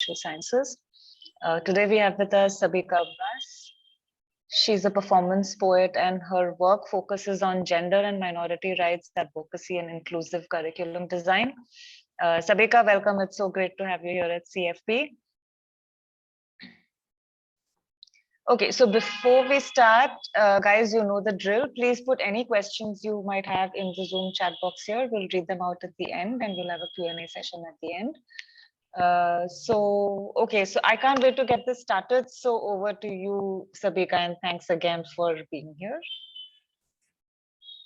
social sciences. Today we have with us Sabika Abbas. She's a performance poet and her work focuses on gender and minority rights, advocacy and inclusive curriculum design. Sabika, welcome. It's so great to have you here at CFP. Okay, so before we start, guys, you know the drill. Please put any questions you might have in the Zoom chat box here. We'll read them out at the end and we'll have a Q&A session at the end. So I can't wait to get this started. So over to you, Sabika, and thanks again for being here.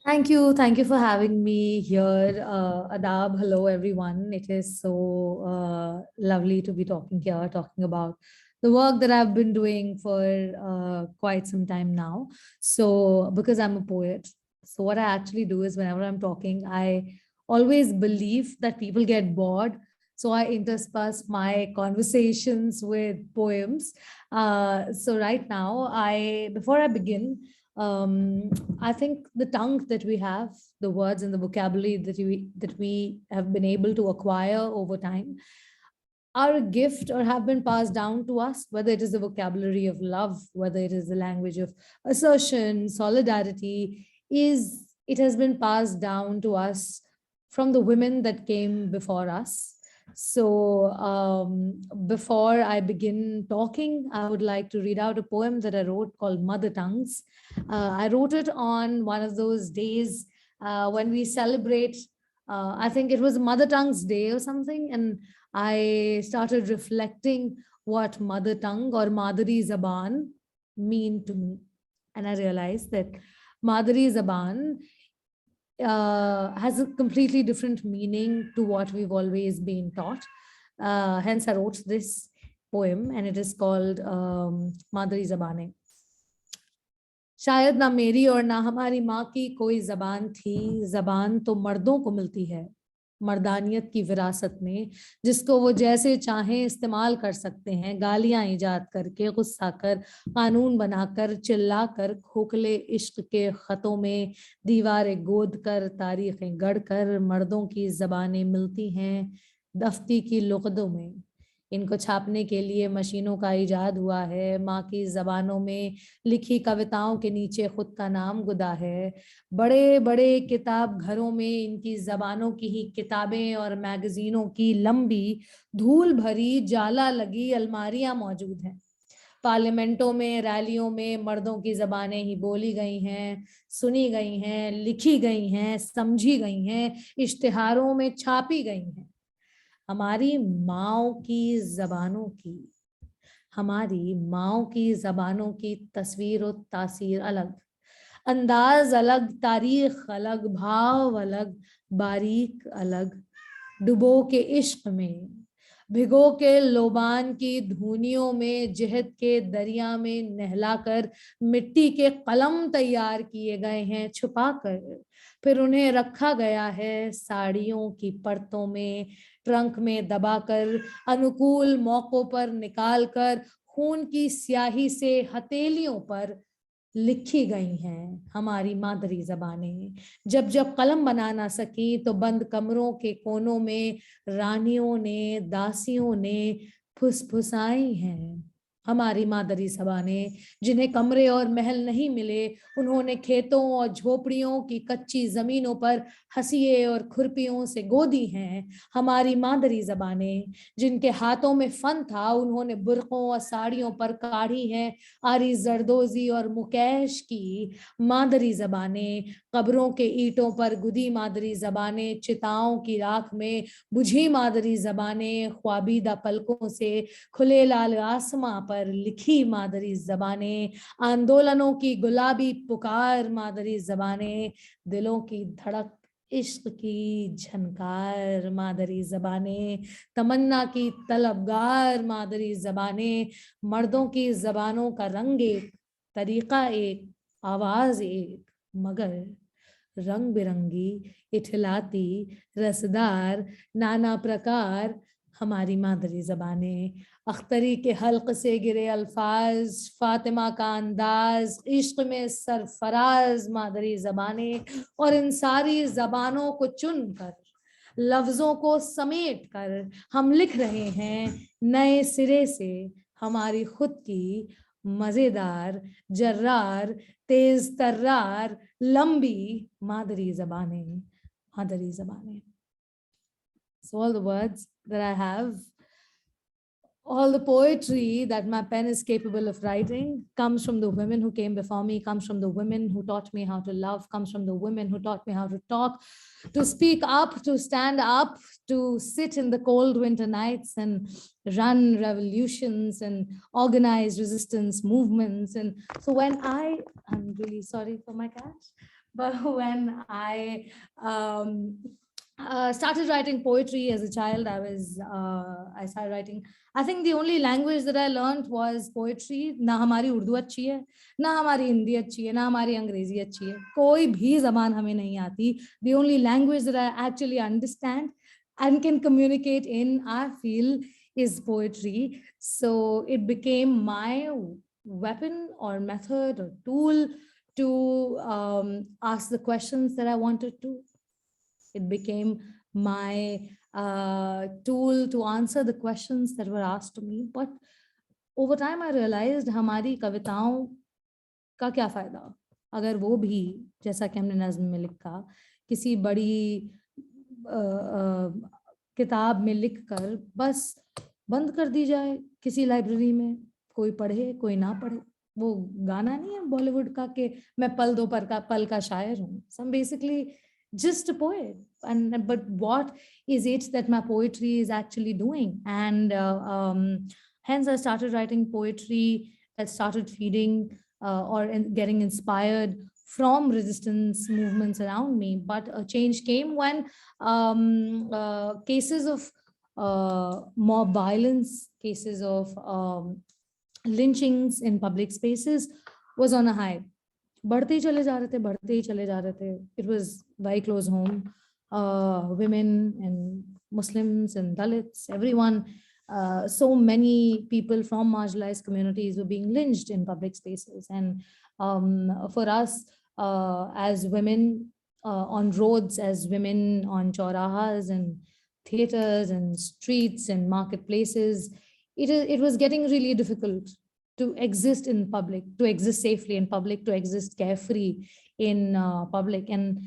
Thank you for having me here. Adab, hello everyone. It is so lovely to be talking about the work that I've been doing for quite some time now. So because I'm a poet, so what I actually do is whenever I'm talking, I always believe that people get bored. So I intersperse my conversations with poems. So right now, before I begin, I think the tongue that we have, the words and the vocabulary that we have been able to acquire over time, are a gift or have been passed down to us, whether it is the vocabulary of love, whether it is the language of assertion, solidarity, it has been passed down to us from the women that came before us. So before I begin talking, I would like to read out a poem that I wrote called Mother Tongues. I wrote it on one of those days when we celebrate, I think it was Mother Tongue's Day or something, and I started reflecting what mother tongue or Madhuri Zaban mean to me. And I realized that Madhuri Zaban has a completely different meaning to what we've always been taught. Hence, I wrote this poem and it is called Madhuri Zabane. शायद ना मेरी और ना हमारी माँ की कोई ज़बान थी, ज़बान तो मर्दों को मिलती है मर्दानियत की विरासत में, जिसको वो जैसे चाहें इस्तेमाल कर सकते हैं, गालियां ईजाद करके, गुस्सा कर, कानून बनाकर, चिल्लाकर, खोखले इश्क के खतों में दीवारें गोद कर, तारीखें गढ़ कर, मर्दों की ज़बानें मिलती हैं दफ्ती की लुग़तों में। इनको छापने के लिए मशीनों का इजाद हुआ है, माँ की ज़बानों में लिखी कविताओं के नीचे खुद का नाम गुदा है। बड़े बड़े किताब घरों में इनकी ज़बानों की ही किताबें और मैगजीनों की लंबी धूल भरी जाला लगी अलमारियां मौजूद हैं। पार्लियामेंटों में, रैलियों में मर्दों की ज़बानें ही बोली गई हैं, सुनी गई हैं, लिखी गई हैं, समझी गई हैं, इश्तिहारों में छापी गई हैं। हमारी माँओं की ज़बानों की तस्वीर और तासीर अलग, अंदाज अलग, तारीख अलग, भाव अलग, बारीक अलग। डुबो के इश्क में, भिगो के लोबान की धुनियों में, जहद के दरिया में नहलाकर मिट्टी के कलम तैयार किए गए हैं छुपाकर, फिर उन्हें रखा गया है साड़ियों की परतों में, ट्रंक में दबाकर, अनुकूल मौकों पर निकालकर, खून की स्याही से हथेलियों पर लिखी गई हैं हमारी मादरी ज़बानें। जब जब कलम बना ना सकी तो बंद कमरों के कोनों में रानियों ने, दासियों ने फुसफुसाई हैं हमारी मादरी ज़बानें। जिन्हें कमरे और महल नहीं मिले, उन्होंने खेतों और झोपड़ियों की कच्ची ज़मीनों पर हंसिए और खुरपियों से गोदी हैं हमारी मादरी ज़बानें। जिनके हाथों में फन था, उन्होंने बुर्कों और साड़ियों पर काढ़ी हैं आरी जरदोजी और मुकैश की मादरी ज़बानें। कब्रों के ईंटों पर गुदी मादरी ज़बानें, चिताओं की राख में बुझी मादरी ज़बानें, ख्वाबीदा पलकों से खुले लाल आसमां पर लिखी मादरी ज़बानें, आंदोलनों की गुलाबी पुकार मादरी ज़बानें, दिलों की धड़क इश्क की झनकार मादरी ज़बानें, तमन्ना की तलबगार मादरी ज़बानें। मर्दों की ज़बानों का रंग एक, तरीका एक, आवाज़ एक, मगर रंग बिरंगी, इठलाती, रसदार, नाना प्रकार हमारी मादरी ज़बानें। अख्तरी के हल्क से गिरे अल्फाज, फातिमा का अंदाज, इश्क में सरफराज मादरी ज़बानें। और इन सारी ज़बानों को चुनकर लफ्जों को समेट कर हम लिख रहे हैं नए सिरे से हमारी खुद की मजेदार, जर्रार, तेज तर्रार, लंबी मादरी जबानें, मादरी जबानें. So all the words that I have, all the poetry that my pen is capable of writing comes from the women who came before me, comes from the women who taught me how to love, comes from the women who taught me how to talk, to speak up, to stand up, to sit in the cold winter nights and run revolutions and organize resistance movements. And so when I'm really sorry for my cat, but when I started writing poetry as a child, I started writing. I think the only language that I learned was poetry. ना हमारी उर्दू अच्छी है, ना हमारी हिंदी अच्छी है, ना हमारी अंग्रेजी अच्छी है, कोई भी ज़बान हमें नहीं आती. The only language that I actually understand and can communicate in, I feel, is poetry. So it became my weapon or method or tool to ask the questions that I wanted to. It became my tool to answer the questions that were asked to me. But over time, I realized हमारी कविताओं का क्या फ़ायदा अगर वो भी, जैसा कि हमने नज़्म में लिखा, किसी बड़ी किताब में लिखकर बस बंद कर दी जाए किसी लाइब्रेरी में, कोई पढ़े कोई ना पढ़े. वो गाना नहीं है बॉलीवुड का कि मैं पल दो पल का शायर हूँ. So I'm basically just a poet, but what is it that my poetry is actually doing? And hence I started writing poetry that started feeding or getting inspired from resistance movements around me. But a change came when cases of mob violence, cases of lynchings in public spaces was on a high. बढ़ते ही चले जा रहे थे, बढ़ते ही चले जा रहे थे. It was very close home. Women and Muslims and Dalits, everyone, so many people from marginalized communities were being lynched in public spaces. And for us as women on roads, as women on chaurahas and theaters and streets and marketplaces, it was getting really difficult to exist in public, to exist safely in public, to exist carefree in public. And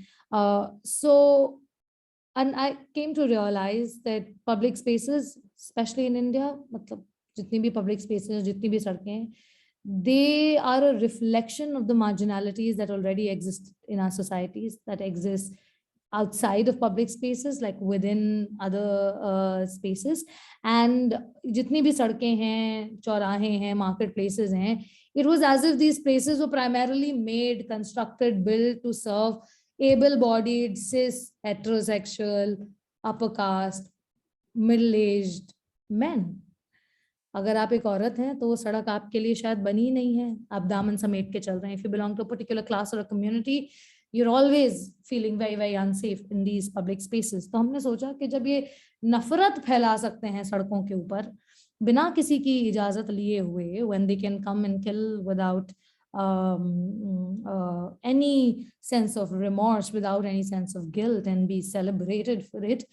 and I came to realize that public spaces, especially in India, मतलब जितनी भी public spaces, जितनी भी सड़कें हैं, they are a reflection of the marginalities that already exist in our societies, that exist outside of public spaces, like within other spaces. And jitni bhi sadkein hain, chaurahe hain, marketplaces hain, it was as if these places were primarily made, constructed, built to serve able-bodied, cis, heterosexual, upper caste, middle-aged men. अगर आप एक औरत हैं तो वो सड़क आपके लिए शायद बनी नहीं है, आप दामन समेट के चल रहे हैं. If you belong to a particular class or a community, you're always feeling very, very unsafe in these public spaces. तो हमने सोचा कि जब ये नफरत फैला सकते हैं सड़कों के ऊपर बिना किसी की इजाजत लिए हुए, when they can come and kill without any sense of remorse, without any sense of guilt, and be celebrated for it,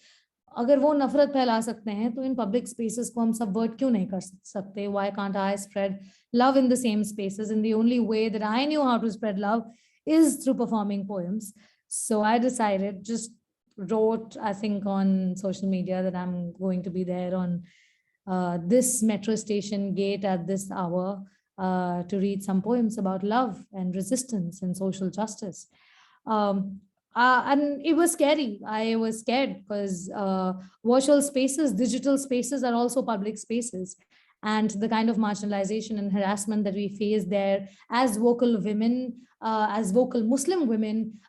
अगर वो नफरत फैला सकते हैं तो इन पब्लिक स्पेसेस को हम सबवर्ट क्यों नहीं कर सकते? Why can't I spread love in the same spaces? And the only way that I knew how to spread love is through performing poems. So I decided, just wrote, I think on social media, that I'm going to be there on this metro station gate at this hour to read some poems about love and resistance and social justice. And it was scary. I was scared because virtual spaces, digital spaces are also public spaces. And the kind of marginalization and harassment that we face there as vocal women, as vocal Muslim women,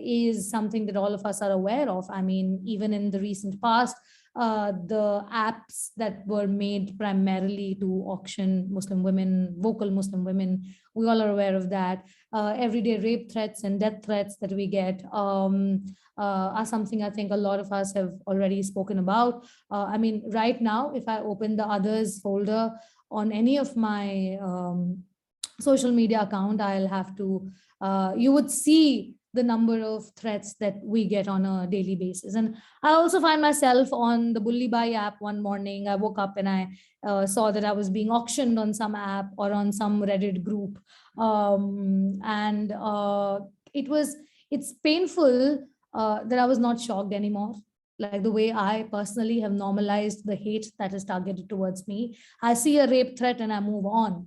is something that all of us are aware of. I mean, even in the recent past, the apps that were made primarily to auction Muslim women, vocal Muslim women, we all are aware of that. Everyday rape threats and death threats that we get are something I think a lot of us have already spoken about. I mean, right now, if I open the others folder on any of my social media account, I'll have to, you would see the number of threats that we get on a daily basis. And I also find myself on the Bully Buy app one morning. I woke up and I saw that I was being auctioned on some app or on some Reddit group. And it's painful that I was not shocked anymore. Like the way I personally have normalized the hate that is targeted towards me. I see a rape threat and I move on.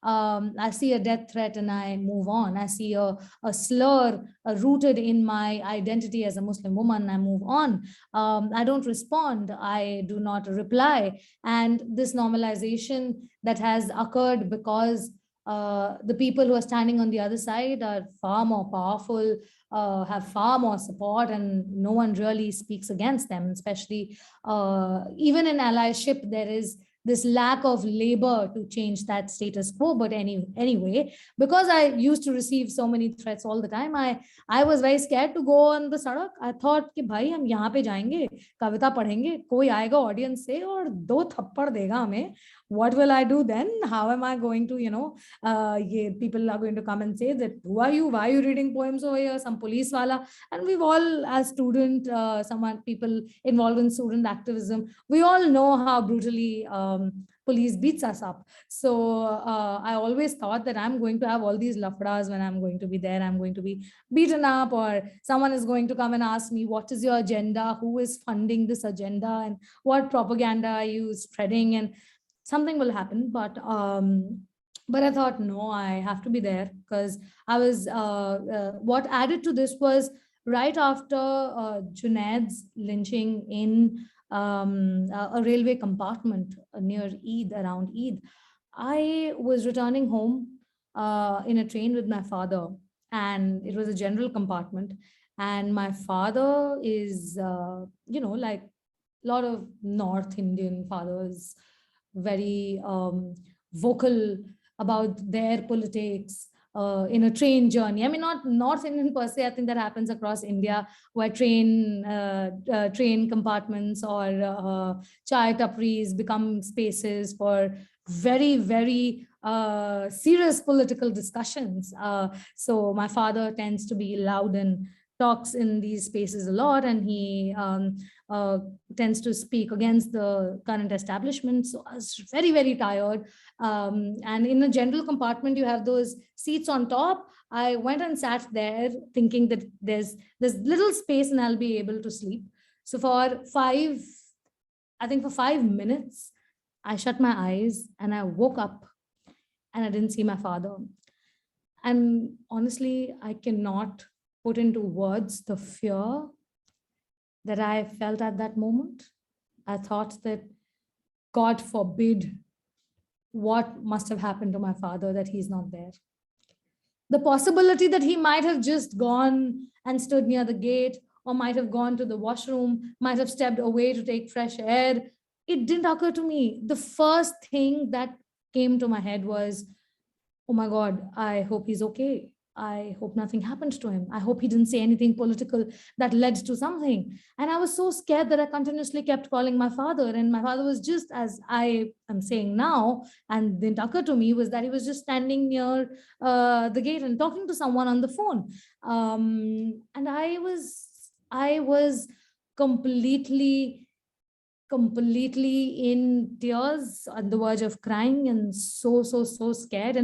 I see a death threat and I move on. I see a slur rooted in my identity as a Muslim woman, I move on. I don't respond. I do not reply. And this normalization that has occurred because the people who are standing on the other side are far more powerful, have far more support, and no one really speaks against them. Especially even in allyship, there is this lack of labor to change that status quo. But anyway, because I used to receive so many threats all the time, I was very scared to go on the sadak. I thought कि भाई हम यहाँ पे जाएंगे, कविता पढ़ेंगे, कोई आएगा audience से और दो थप्पड़ देगा हमें. What will I do then? How am I going to, people are going to come and say that, who are you? Why are you reading poems over here? Some police wala. And we've all, as student, people involved in student activism, we all know how brutally police beats us up. So I always thought that I'm going to have all these lafdas when I'm going to be there. I'm going to be beaten up, or someone is going to come and ask me, what is your agenda? Who is funding this agenda? And what propaganda are you spreading? And something will happen. But I thought, no, I have to be there, because I was, what added to this was right after Junaid's lynching in a railway compartment near Eid, around Eid, I was returning home in a train with my father, and it was a general compartment. And my father is, like a lot of North Indian fathers, very vocal about their politics in a train journey. I mean, not North Indian per se. I think that happens across India, where train compartments or chai tapris become spaces for very, very serious political discussions. So my father tends to be loud and talks in these spaces a lot, and he tends to speak against the current establishment. So I was very, very tired. And in a general compartment, you have those seats on top. I went and sat there thinking that there's little space and I'll be able to sleep. So for 5 minutes, I shut my eyes and I woke up and I didn't see my father. And honestly, I cannot put into words the fear that I felt at that moment. I thought that, God forbid, what must have happened to my father that he's not there. The possibility that he might have just gone and stood near the gate, or might have gone to the washroom, might have stepped away to take fresh air, it didn't occur to me. The first thing that came to my head was, oh my God, I hope he's okay. I hope nothing happened to him. I hope he didn't say anything political that led to something. And I was so scared that I continuously kept calling my father. And my father was just, as I am saying now, and didn't occur to me, was that he was just standing near the gate and talking to someone on the phone. And I was completely in tears, on the verge of crying, and so scared.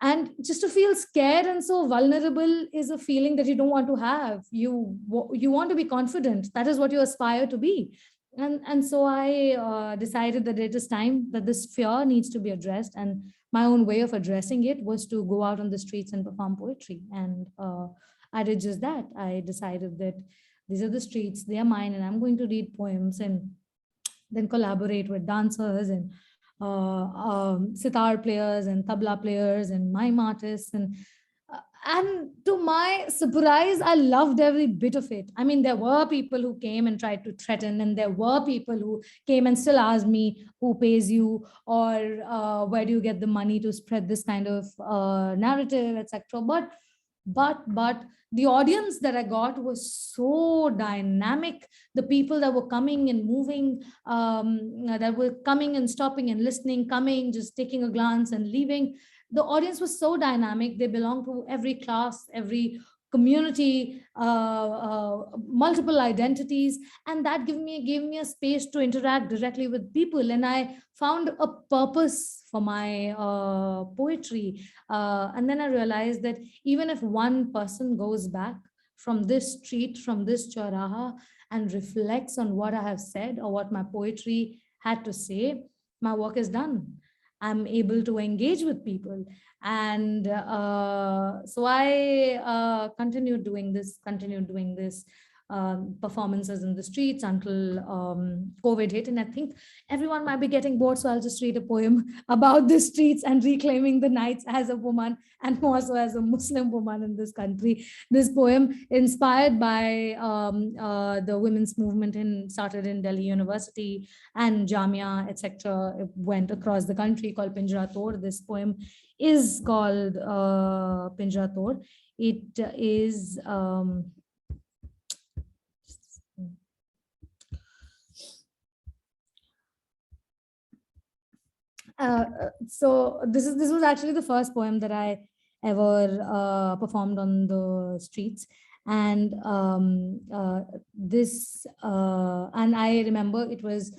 And just to feel scared and so vulnerable is a feeling that you don't want to have. You want to be confident. That is what you aspire to be. And so I decided that it is time that this fear needs to be addressed. And my own way of addressing it was to go out on the streets and perform poetry. And I did just that. I decided that these are the streets, they are mine, and I'm going to read poems and then collaborate with dancers and sitar players and tabla players and mime artists. And to my surprise, I loved every bit of it. I mean, there were people who came and tried to threaten, and there were people who came and still asked me, who pays you, or where do you get the money to spread this kind of narrative, etc. But the audience that I got was so dynamic. The people that were coming and moving, that were coming and stopping and listening, coming, just taking a glance and leaving. The audience was so dynamic. They belonged to every class, every community, multiple identities, and that gave me a space to interact directly with people. And I found a purpose for my poetry. And then I realized that even if one person goes back from this street, from this chauraha, and reflects on what I have said or what my poetry had to say, my work is done. I'm able to engage with people. And so I continued doing this performances in the streets until COVID hit. And I think everyone might be getting bored, so I'll just read a poem about the streets and reclaiming the nights as a woman and also as a Muslim woman in this country. This poem, inspired by the women's movement started in Delhi University and Jamia, etc., went across the country, called Pinjra Tod. This poem is called Pinjra Tod. It is so this was actually the first poem that I ever performed on the streets. And this and I remember it was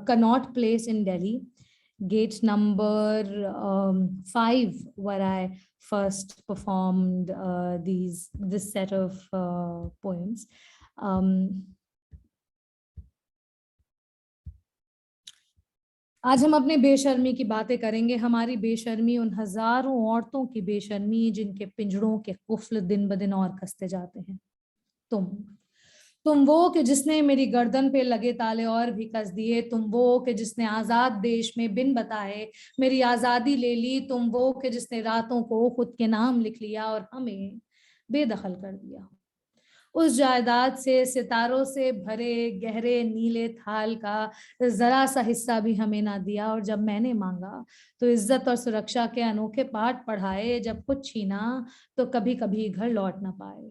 Connaught Place in Delhi, gate number 5, where I first performed this set of poems. आज हम अपने बेशर्मी की बातें करेंगे, हमारी बेशर्मी उन हजारों औरतों की बेशर्मी जिनके पिंजड़ों के कुफ्ल दिन ब दिन और कसते जाते हैं। तुम वो कि जिसने मेरी गर्दन पे लगे ताले और भी कस दिए, तुम वो कि जिसने आजाद देश में बिन बताए मेरी आजादी ले ली, तुम वो कि जिसने रातों को खुद के नाम लिख लिया और हमें बेदखल कर दिया। उस जायदाद से, सितारों से भरे गहरे नीले थाल का जरा सा हिस्सा भी हमें ना दिया, और जब मैंने मांगा तो इज्जत और सुरक्षा के अनोखे पाठ पढ़ाए, जब कुछ छीना तो कभी कभी घर लौट ना पाए।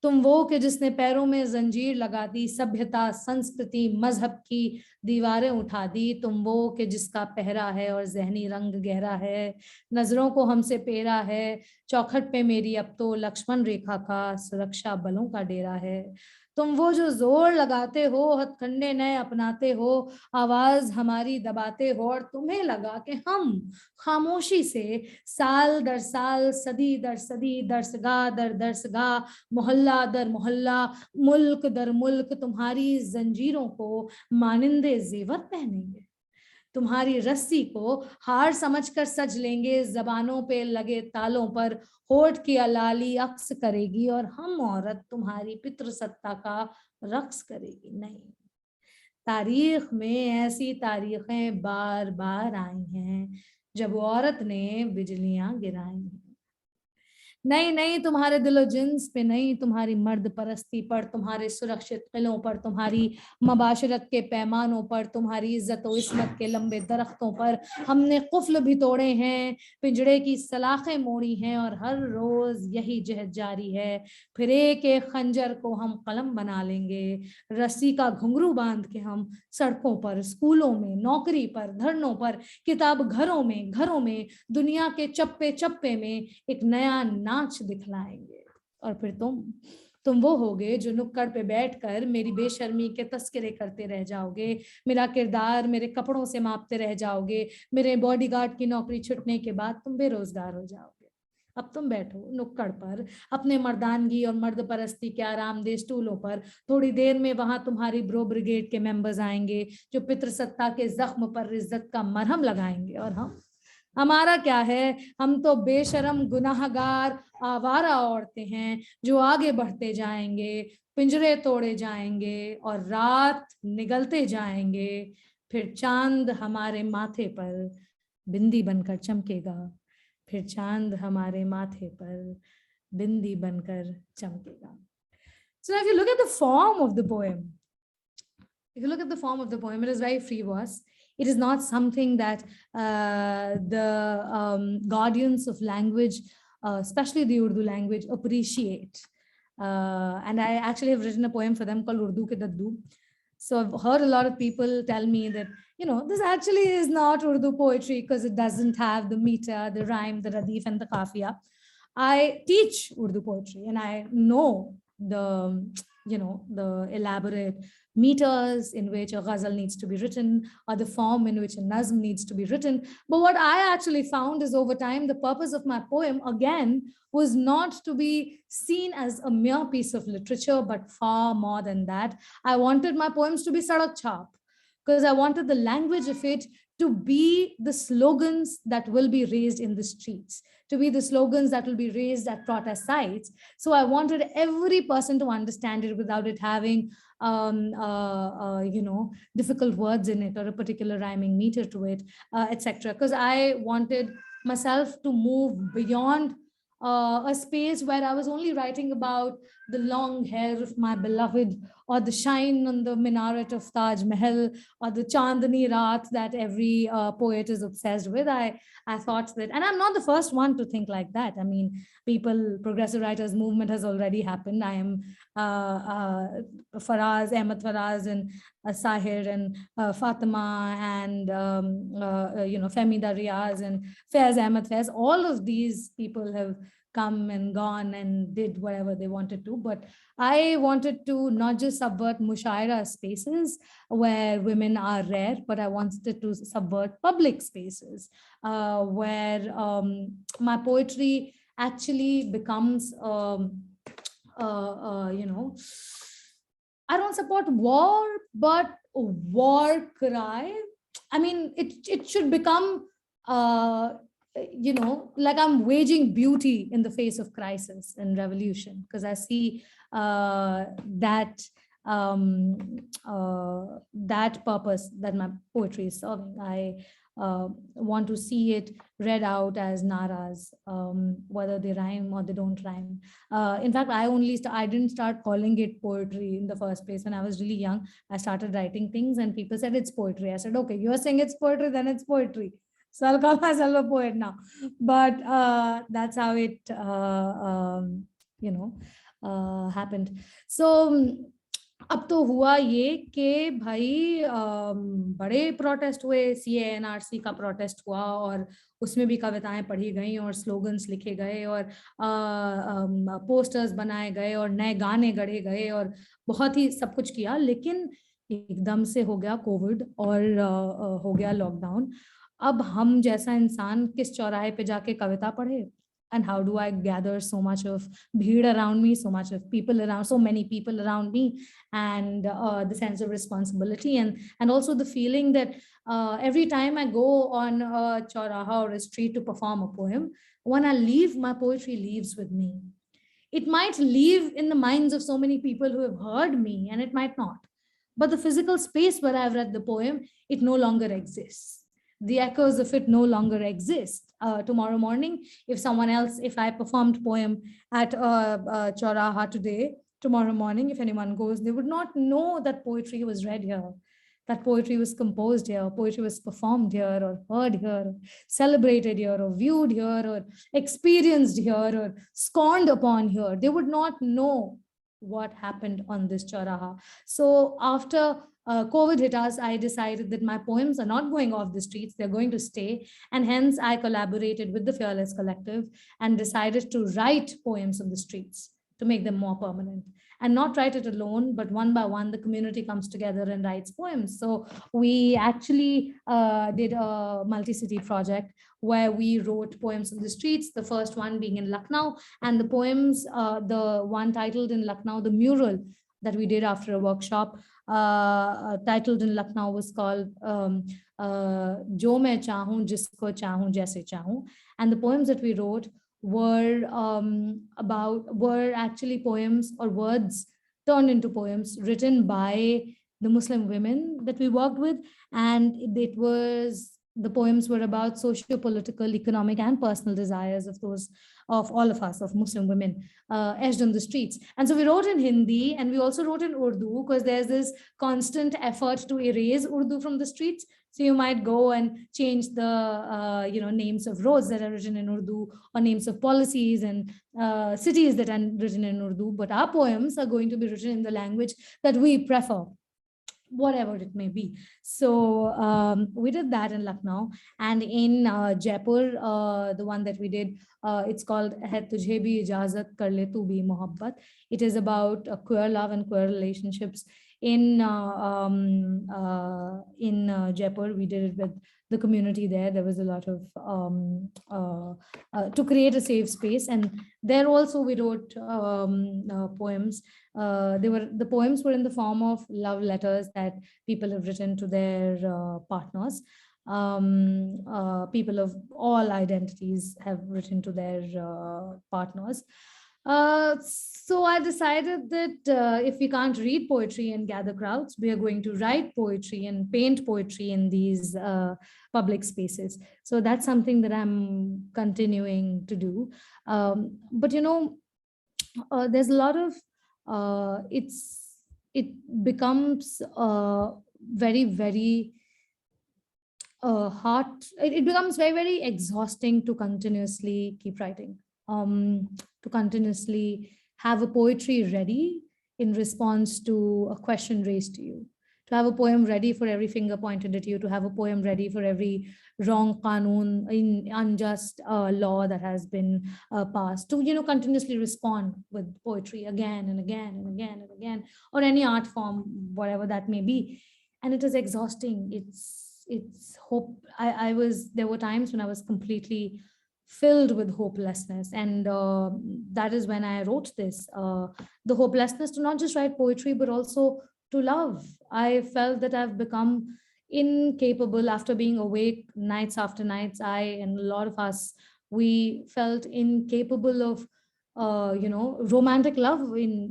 तुम वो कि जिसने पैरों में जंजीर लगा दी, सभ्यता, संस्कृति, मजहब की दीवारें उठा दी, तुम वो कि जिसका पहरा है और जहनी रंग गहरा है, नजरों को हमसे पेरा है, चौखट पे मेरी अब तो लक्ष्मण रेखा का सुरक्षा बलों का डेरा है। तुम वो जो जोर लगाते हो, हथकंडे नए अपनाते हो, आवाज हमारी दबाते हो, और तुम्हें लगा कि हम खामोशी से साल दर साल, सदी दर सदी, दरसगाह दर दरसगाह, मोहल्ला दर मोहल्ला, मुल्क दर मुल्क तुम्हारी जंजीरों को मानिंदे जेवर पहनेंगे, तुम्हारी रस्सी को हार समझकर सज लेंगे, जबानों पे लगे तालों पर होठ की अलाली अक्स करेगी, और हम औरत तुम्हारी पितृसत्ता का रक्स करेगी। नहीं, तारीख में ऐसी तारीखें बार बार आई हैं जब औरत ने बिजलियां गिराई हैं। नहीं नहीं, तुम्हारे दिलो जिन्स पे नहीं, तुम्हारी मर्द परस्ती पर, तुम्हारे सुरक्षित किलों पर, तुम्हारी मबाशरत के पैमानों पर, तुम्हारी इज्जत व इस्मत के लंबे दरख्तों पर हमने कुफ्ल भी तोड़े हैं, पिंजड़े की सलाखें मोड़ी हैं, और हर रोज यही जहद जारी है, फिर एक खंजर को हम कलम बना लेंगे, रस्सी का घुंघरू बांध के हम सड़कों पर, स्कूलों में, नौकरी पर, धरनों पर, किताब घरों में, दुनिया के चप्पे चप्पे में एक नया नाच दिखलाएंगे। और फिर तुम वो होगे जो नुक्कड़ पे बैठकर मेरी बेशर्मी के तस्करे करते रह जाओगे, मेरा किरदार मेरे कपड़ों से मापते रह जाओगे, मेरे बॉडीगार्ड की नौकरी छुटने के बाद तुम बेरोजगार हो जाओगे। अब तुम बैठो नुक्कड़ पर अपने मर्दानगी और मर्द परस्ती के आरामदेह स्टूलों पर, थोड़ी देर में वहां तुम्हारी ब्रो ब्रिगेड के मेंबर्स आएंगे जो पितृसत्ता के जख्म पर इज्जत का मरहम लगाएंगे। और हमारा क्या है, हम तो बेशरम गुनाहगार आवारा औरतें हैं जो आगे बढ़ते जाएंगे, पिंजरे तोड़े जाएंगे और रात निगलते जाएंगे, फिर चांद हमारे माथे पर बिंदी बनकर चमकेगा, फिर चांद हमारे माथे पर बिंदी बनकर चमकेगा। So if you look at the form of the poem, it is very frivolous. It is not something that the guardians of language, especially the Urdu language, appreciate. And I actually have written a poem for them called Urdu Ke Daddu. So I've heard a lot of people tell me that, this actually is not Urdu poetry because it doesn't have the meter, the rhyme, the radif, and the kafiya. I teach Urdu poetry, and I know the, the elaborate meters in which a ghazal needs to be written, or the form in which a nazm needs to be written. But what I actually found is, over time, the purpose of my poem, again, was not to be seen as a mere piece of literature, but far more than that. I wanted my poems to be sadak chhap, because I wanted the language of it to be the slogans that will be raised in the streets, to be the slogans that will be raised at protest sites. So I wanted every person to understand it without it having, difficult words in it, or a particular rhyming meter to it, etc. Because I wanted myself to move beyond a space where I was only writing about the long hair of my beloved, or the shine on the minaret of Taj Mahal, or the Chandani Raat that every poet is obsessed with. I thought that, and I'm not the first one to think like that. I mean, progressive writers movement has already happened. I am Ahmed Faraz, and Sahir, and Fatima, and Femida Riaz, and Faiz Ahmed Faiz. All of these people have come and gone and did whatever they wanted to. But I wanted to not just subvert mushaira spaces where women are rare, but I wanted to subvert public spaces where my poetry actually becomes, I don't support war, but a war cry. I mean, it should become, like I'm waging beauty in the face of crisis and revolution, because I see that purpose that my poetry is serving. I want to see it read out as naras, whether they rhyme or they don't rhyme. In fact, I didn't start calling it poetry in the first place. When I was really young, I started writing things and people said it's poetry. I said, okay, you're saying it's poetry, then it's poetry. So I'll call myself a poet now. But that's how it, happened. So अब तो हुआ ये कि भाई बड़े protest हुए, CA/NRC का protest हुआ, और उसमें भी कविताएं पढ़ी गई और स्लोगन्स लिखे गए और पोस्टर्स बनाए गए और नए गाने गढ़े गए और बहुत ही सब कुछ किया. लेकिन एकदम से हो गया कोविड और हो गया लॉकडाउन. अब हम जैसा इंसान किस चौराहे पे जाके कविता पढ़े? And how do I gather so much of bheed around me, so much of people around, so many people around me, and the sense of responsibility, and also the feeling that every time I go on a chauraha or a street to perform a poem, when I leave, my poetry leaves with me. It might leave in the minds of so many people who have heard me, and it might not. But the physical space where I've read the poem, it no longer exists. The echoes of it no longer exist. Tomorrow morning, if I performed poem at Chauraha today, tomorrow morning, if anyone goes, they would not know that poetry was read here, that poetry was composed here, poetry was performed here, or heard here, or celebrated here, or viewed here, or experienced here, or scorned upon here. They would not know what happened on this Chauraha. So after COVID hit us, I decided that my poems are not going off the streets, they're going to stay. And hence I collaborated with the Fearless Collective and decided to write poems on the streets to make them more permanent. And not write it alone, but one by one, the community comes together and writes poems. So we actually did a multi-city project where we wrote poems on the streets, the first one being in Lucknow. And the poems, the one titled in Lucknow, the mural that we did after a workshop, titled in Lucknow, was called Jo Main Chahun Jisko Chahun Jaise Chahun. And the poems that we wrote were actually poems or words turned into poems written by the Muslim women that we worked with. And the poems were about socio-political, economic, and personal desires of all of us, of Muslim women, edged on the streets. And so we wrote in Hindi, and we also wrote in Urdu, because there's this constant effort to erase Urdu from the streets. So you might go and change the names of roads that are written in Urdu, or names of policies and cities that are written in Urdu. But our poems are going to be written in the language that we prefer. whatever it may be. So we did that in Lucknow, and in Jaipur, the one that we did, it's called Hai Tujhe Bhi Ijazat Kar Le Tu Bhi Mohabbat. It is about queer love and queer relationships in Jaipur. We did it with the community there. There was a lot of to create a safe space, and there also we wrote poems. The poems were in the form of love letters that people have written to their partners. People of all identities have written to their partners. So I decided that if we can't read poetry and gather crowds, we are going to write poetry and paint poetry in these public spaces. So that's something that I'm continuing to do. But there's a lot of it becomes very, very hard. It becomes very, very exhausting to continuously keep writing, to continuously have a poetry ready in response to a question raised to you, to have a poem ready for every finger pointed at you, to have a poem ready for every wrong qanun, unjust law that has been passed, to continuously respond with poetry again and again and again and again, or any art form, whatever that may be. And it is exhausting. It's hope. There were times when I was completely filled with hopelessness, and that is when I wrote this, the hopelessness to not just write poetry but also to love. I felt that I've become incapable after being awake nights after nights. I and a lot of us, we felt incapable of romantic love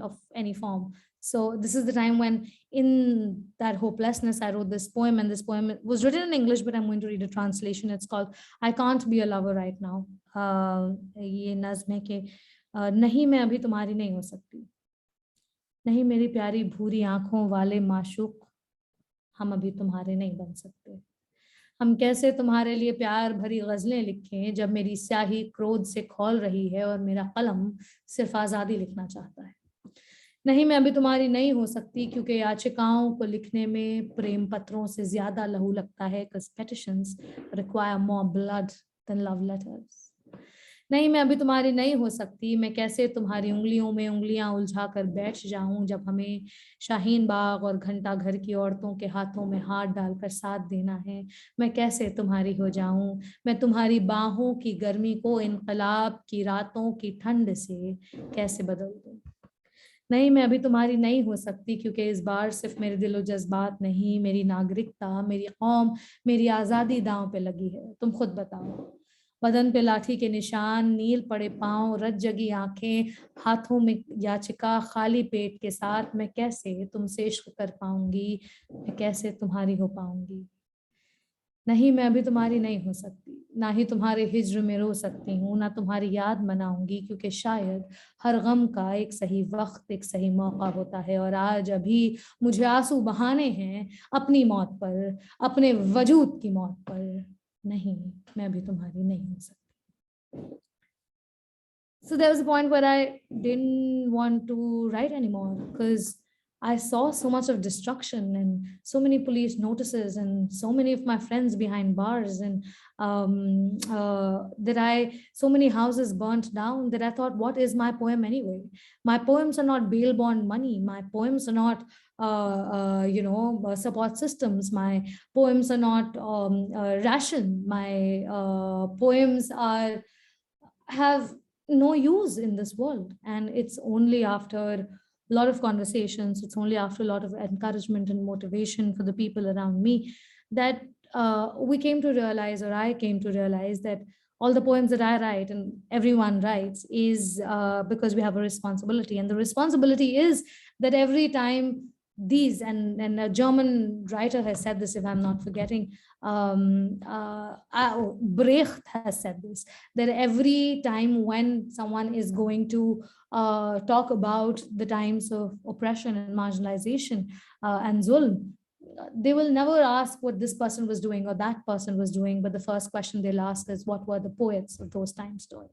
of any form. So this is the time when, in that hopelessness, I wrote this poem, and this poem was written in English, but I'm going to read a translation. It's called I Can't Be a Lover Right Now. ये नज़्म है कि नहीं मैं अभी तुम्हारी नहीं हो सकती, नहीं मेरी प्यारी भूरी आंखों वाले माशूक, हम अभी तुम्हारे नहीं बन सकते। हम कैसे तुम्हारे लिए प्यार भरी गजलें लिखें जब मेरी स्याही क्रोध से खौल रही है और मेरा कलम सिर्फ आज़ादी लिखना चाहता है। नहीं मैं अभी तुम्हारी नहीं हो सकती क्योंकि याचिकाओं को लिखने में प्रेम पत्रों से ज्यादा लहू लगता है, because petitions require more blood than love letters. नहीं मैं अभी तुम्हारी नहीं हो सकती, मैं कैसे तुम्हारी उंगलियों में उंगलियां उलझा कर बैठ जाऊं जब हमें शाहीन बाग और घंटा घर की औरतों के हाथों में हाथ डालकर साथ देना है। मैं कैसे तुम्हारी हो जाऊं, मैं तुम्हारी बाहों की गर्मी को इनकलाब की रातों की ठंड से कैसे बदल दूं। नहीं मैं अभी तुम्हारी नहीं हो सकती क्योंकि इस बार सिर्फ मेरे दिलो जज्बात नहीं, मेरी नागरिकता, मेरी कौम, मेरी आज़ादी दांव पे लगी है। तुम खुद बताओ, बदन पे लाठी के निशान, नील पड़े पांव, रज जगी आंखें, हाथों में याचिका, खाली पेट के साथ मैं कैसे तुमसे इश्क कर पाऊंगी, मैं कैसे तुम्हारी हो पाऊंगी। नहीं मैं अभी तुम्हारी नहीं हो सकती, ना ही तुम्हारे हिज्र में रो सकती हूँ, ना तुम्हारी याद मनाऊंगी क्योंकि शायद हर गम का एक सही वक्त, एक सही मौका होता है, और आज अभी मुझे आंसू बहाने हैं अपनी मौत पर, अपने वजूद की मौत पर। नहीं मैं अभी तुम्हारी नहीं हो सकती। So there was a point where I didn't want to write anymore because I saw so much of destruction and so many police notices and so many of my friends behind bars, and so many houses burnt down, that I thought, what is my poem anyway? My poems are not bail bond money. My poems are not support systems. My poems are not ration. My poems have no use in this world. And it's only after a lot of conversations, it's only after a lot of encouragement and motivation for the people around me that we came to realize, or I came to realize, that all the poems that I write and everyone writes is because we have a responsibility. And the responsibility is that every time these, and a German writer has said this, if I'm not forgetting, Brecht has said this, that every time when someone is going to talk about the times of oppression and marginalization and zulm, they will never ask what this person was doing or that person was doing, but the first question they'll ask is, what were the poets of those times doing?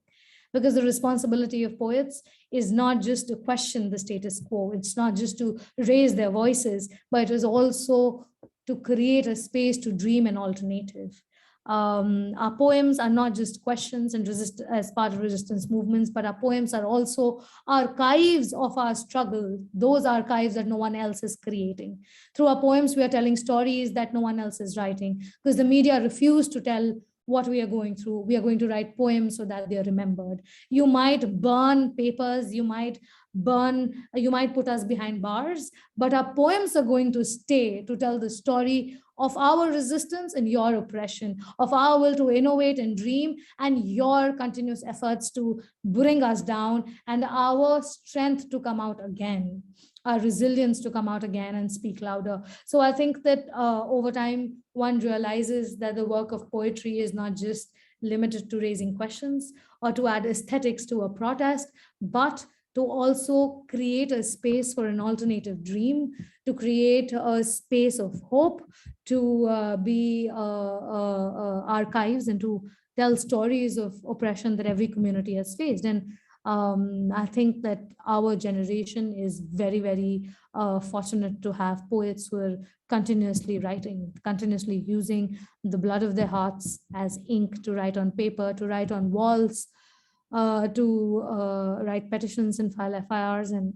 because the responsibility of poets is not just to question the status quo. It's not just to raise their voices, but it is also to create a space to dream an alternative. Our poems are not just questions and as part of resistance movements, but our poems are also archives of our struggle, those archives that no one else is creating. Through our poems, we are telling stories that no one else is writing, because the media refuse to tell what we are going through. We are going to write poems so that they are remembered. You might burn papers, you might put us behind bars, but our poems are going to stay to tell the story of our resistance and your oppression, of our will to innovate and dream, and your continuous efforts to bring us down, and our strength to come out again, our resilience to come out again and speak louder. So I think that over time, one realizes that the work of poetry is not just limited to raising questions or to add aesthetics to a protest, but to also create a space for an alternative dream, to create a space of hope, to be archives and to tell stories of oppression that every community has faced. And I think that our generation is very, very fortunate to have poets who are continuously writing, continuously using the blood of their hearts as ink to write on paper, to write on walls, to write petitions and file FIRs. And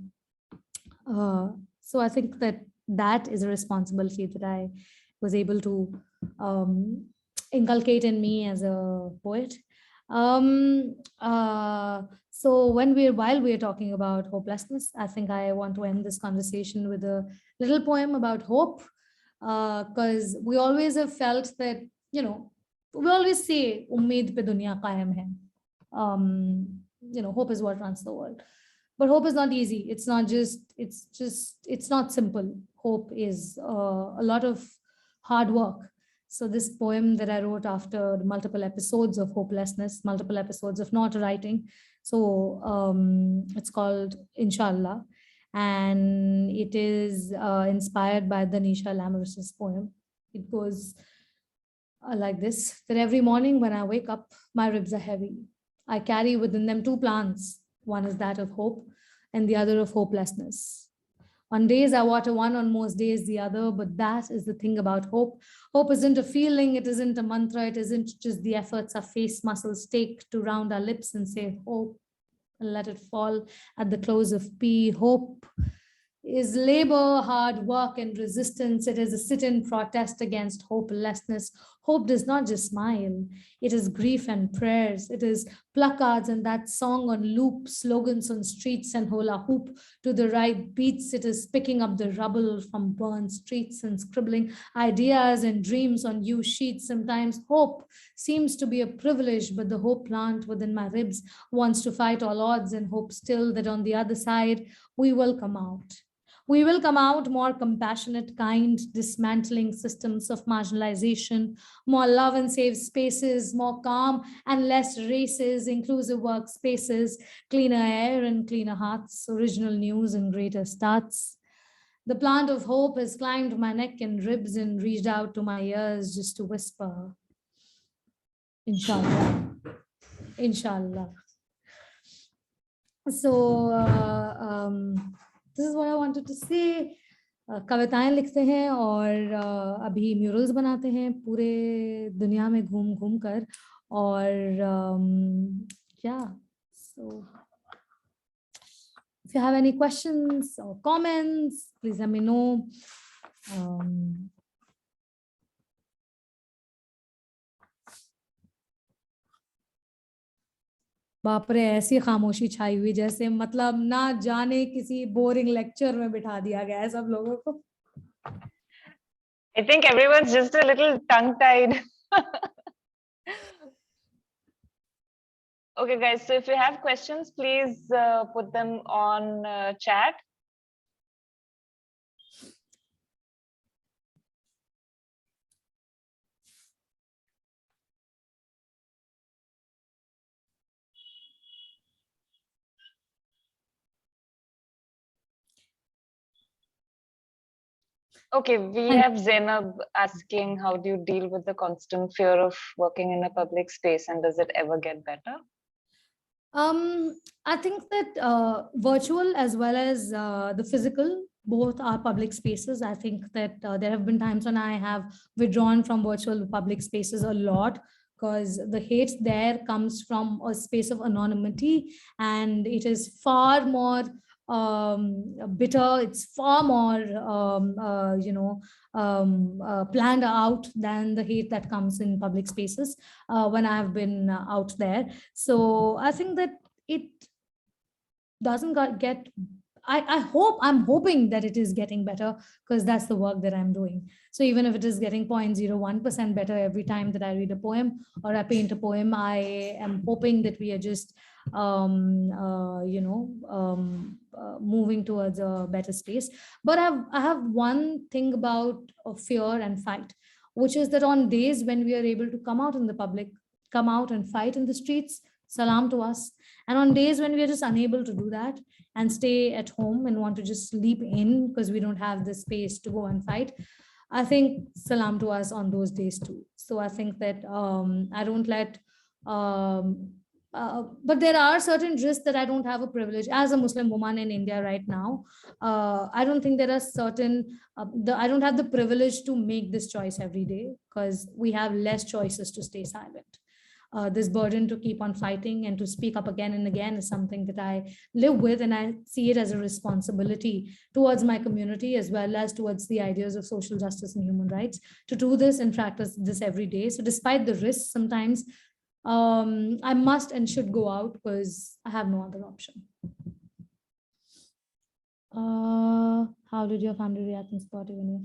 so I think that that is a responsibility that I was able to inculcate in me as a poet. So while we're talking about hopelessness, I think I want to end this conversation with a little poem about hope, because we always have felt that, we always say, "Ummeed pe duniya qaim hai." Hope is what runs the world. But hope is not easy. It's not simple. Hope is a lot of hard work. So this poem that I wrote after multiple episodes of hopelessness, multiple episodes of not writing. So it's called Inshallah. And it is inspired by Danisha Lamoureux's poem. It goes like this: that every morning when I wake up, my ribs are heavy. I carry within them two plants. One is that of hope and the other of hopelessness. On days I water one, on most days the other, but that is the thing about hope. Hope isn't a feeling, it isn't a mantra, it isn't just the efforts our face muscles take to round our lips and say hope and let it fall at the close of P. Hope is labor, hard work, and resistance. It is a sit-in protest against hopelessness. Hope does not just smile. It is grief and prayers. It is placards and that song on loop, slogans on streets and hula hoop to the right beats. It is picking up the rubble from burned streets and scribbling ideas and dreams on used sheets. Sometimes hope seems to be a privilege, but the hope plant within my ribs wants to fight all odds and hope still that on the other side, we will come out. We will come out more compassionate, kind, dismantling systems of marginalization, more love and safe spaces, more calm and less races, inclusive workspaces, cleaner air and cleaner hearts, original news and greater starts. The plant of hope has climbed my neck and ribs and reached out to my ears just to whisper, Inshallah, Inshallah. So, this is what I wanted to say. कविताएं लिखते हैं और अभी murals बनाते हैं पूरे दुनिया में घूम घूम कर और yeah, so if you have any questions or comments, please let me know. बाप रे, ऐसी खामोशी छाई हुई जैसे मतलब ना जाने किसी बोरिंग लेक्चर में बिठा दिया गया है सब लोगों को. I think everyone's just a little tongue-tied. Okay, guys, so if you have questions, please put them on chat. Okay, we have Zainab asking, how do you deal with the constant fear of working in a public space, and does it ever get better? I think that virtual as well as the physical, both are public spaces. I think that there have been times when I have withdrawn from virtual public spaces a lot, because the hate there comes from a space of anonymity, and it is far more bitter. It's far more planned out than the hate that comes in public spaces when I have been out there. So I think that it doesn't get, I'm hoping that it is getting better, because that's the work that I'm doing. So even if it is getting 0.01% better every time that I read a poem or I paint a poem, I am hoping that we are just moving towards a better space. But I have one thing about fear and fight, which is that on days when we are able to come out in the public, come out and fight in the streets, salam to us. And on days when we are just unable to do that and stay at home and want to just sleep in because we don't have the space to go and fight, I think salam to us on those days too. So I think that I don't let but there are certain risks that I don't have a privilege as a Muslim woman in India right now. I don't think there are certain, I don't have the privilege to make this choice every day, because we have less choices to stay silent. This burden to keep on fighting and to speak up again and again is something that I live with, and I see it as a responsibility towards my community as well as towards the ideas of social justice and human rights to do this and practice this every day. So despite the risks, sometimes I must and should go out because I have no other option. How did your family react in sportive when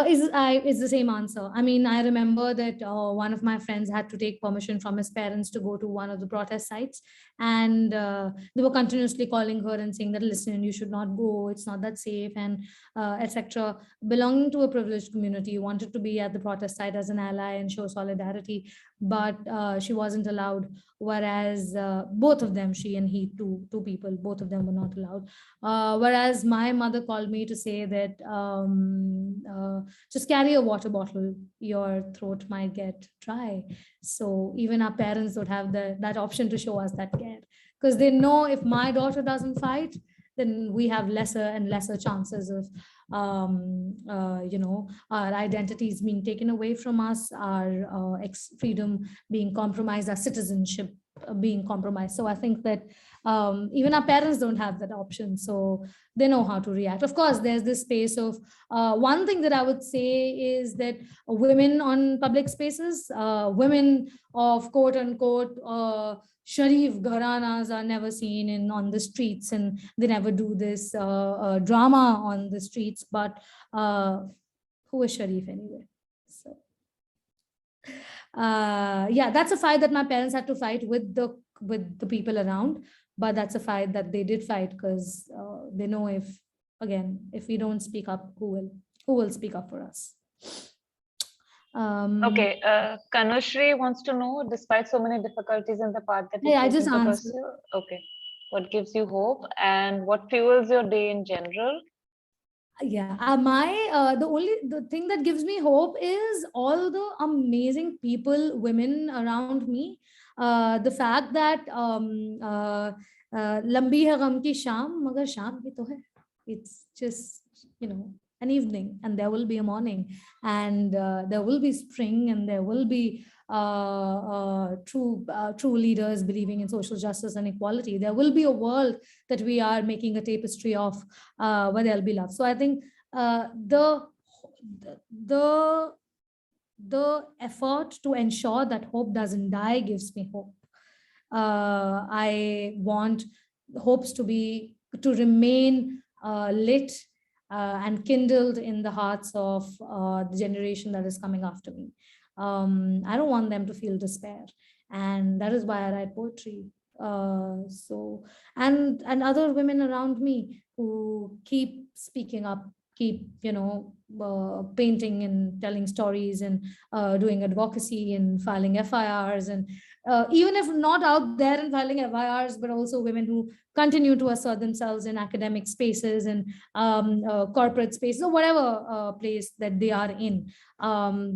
is the same answer. I mean, I remember that one of my friends had to take permission from his parents to go to one of the protest sites, and they were continuously calling her and saying that, listen, you should not go, it's not that safe, and etc. Belonging to a privileged community, wanted to be at the protest site as an ally and show solidarity, but she wasn't allowed. Whereas both of them, she and he, two people, both of them were not allowed. Whereas my mother called me to say that just carry a water bottle, your throat might get dry. So even our parents would have that option to show us that care, because they know if my daughter doesn't fight, then we have lesser and lesser chances of our identities being taken away from us, our freedom being compromised, our citizenship being compromised. So I think that even our parents don't have that option, so they know how to react. Of course, there's this space of one thing that I would say is that women on public spaces, women of quote unquote Sharif gharanas are never seen on the streets, and they never do this drama on the streets. But who is Sharif anyway? So yeah, that's a fight that my parents had to fight with the people around, but that's a fight that they did fight because they know if we don't speak up, who will speak up for us? Okay, Kanushri wants to know, despite so many difficulties in the path that you I just answered. Okay, what gives you hope and what fuels your day in general? Yeah, the thing that gives me hope is all the amazing people, women around me. The fact that lambi hai gham ki sham, magar sham bhi to hai. It's just, an evening, and there will be a morning, and there will be spring, and there will be true leaders believing in social justice and equality. There will be a world that we are making a tapestry of, where there'll be love. So I think the effort to ensure that hope doesn't die gives me hope. I want hopes to remain lit and kindled in the hearts of the generation that is coming after me. I don't want them to feel despair, and that is why I write poetry. So and other women around me who keep speaking up, keep painting and telling stories and doing advocacy and filing FIRs, and even if not out there and filing FIRs, but also women who continue to assert themselves in academic spaces and corporate spaces or whatever place that they are in.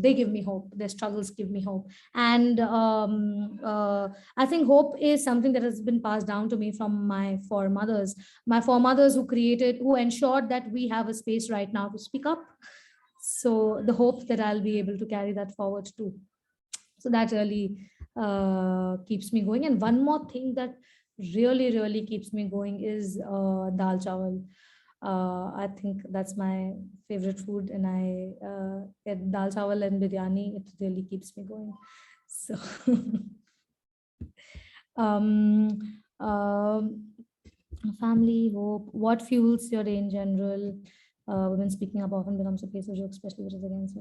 They give me hope. Their struggles give me hope. And I think hope is something that has been passed down to me from my foremothers who ensured that we have a space right now to speak up. So the hope that I'll be able to carry that forward too. So that really keeps me going. And one more thing that really keeps me going is dal chawal. I think that's my favorite food, and I get dal chawal and biryani. It really keeps me going. So family, hope, what fuels your day in general? Women speaking up often becomes a place of joke, especially which is against.